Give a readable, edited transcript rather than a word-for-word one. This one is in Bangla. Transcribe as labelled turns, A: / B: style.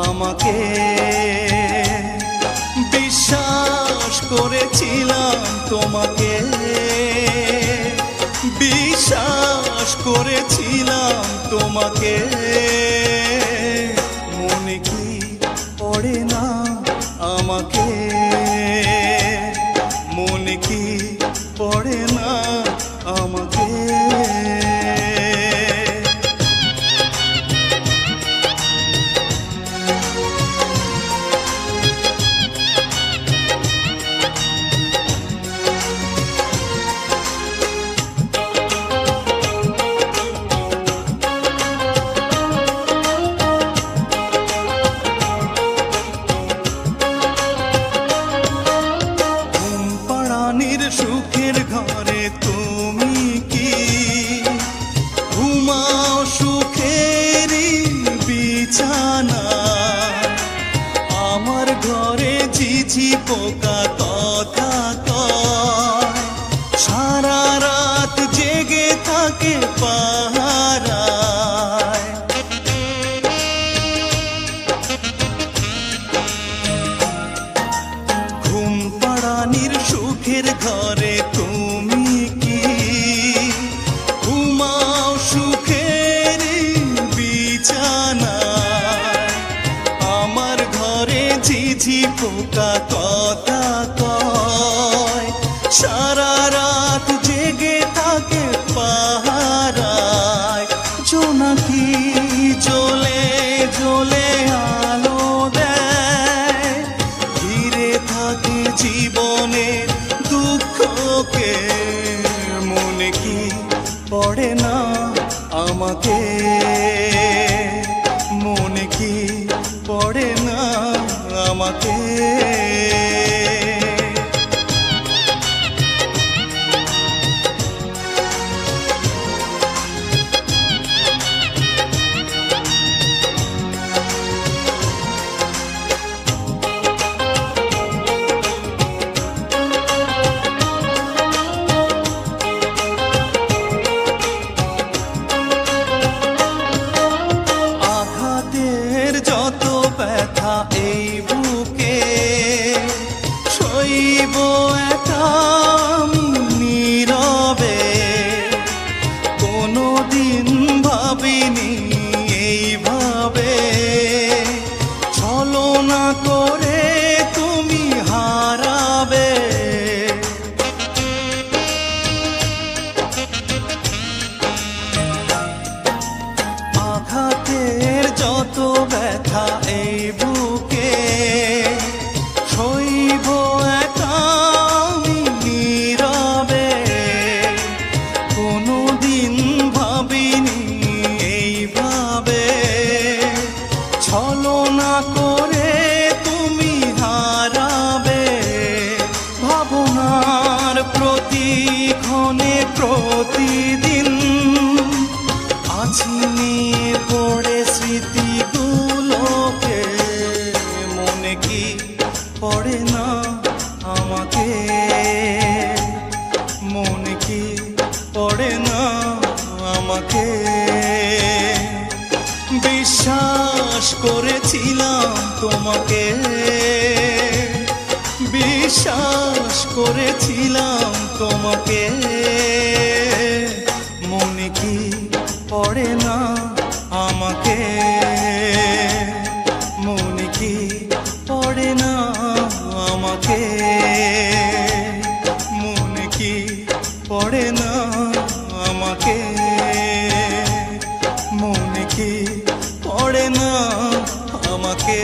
A: আমাকে। বিশ্বাস করেছিলাম তোমাকে, বিশ্বাস করেছিলাম তোমাকে। মনে কি পড়ে না আমাকে, মনে কি পড়ে না আমাকে। সুখের ঘরে তুমি কি ঘুমাও সুখেরই বিছানা? আমার ঘরে ঝিঝি পোকা কথা কয়, সারা রাত জেগে থাকে পাহারায়। ঘুম পাড়ানির সুখের ঘরে তুমি কি ঘুমাও সুখের বিছানায়? আমার ঘরে ঝিঝি পোকা কথা কয়, সারা রাত জেগে থাকে পাহারায়। জোনাকি জ্বলে জ্বলে আলো দেয়, ঘিরে থাকে জীবনের দুঃখকে। মনে কি পড়ে না আমাকে, মনে কি পড়ে না আমাকে। যত ব্যথা এই বুকে সইব একা নীরবে। কোনোদিন ভাবিনি এইভাবে ছলনা করে তুমি হারাবে। আঘাতের যত ব্যথা এই বুকে সইব একা নীরবে। কোনোদিন ভাবিনি এইভাবে ছলনা করে তুমি হারাবে। ভাবনার প্রতিক্ষণে প্রতিদিন আছি নিয়ে পড়ে স্মৃতিগুলোকে। মনে কি পড়ে না আমাকে, মনে কি পড়ে না আমাকে। বিশ্বাস করেছিলাম তোমাকে, বিশ্বাস করেছিলাম তোমাকে। মনে কি পড়ে না আমাকে, মনে কি পড়ে না আমাকে। মনে কি পড়ে না আমাকে, মনে কি পড়ে না আমাকে।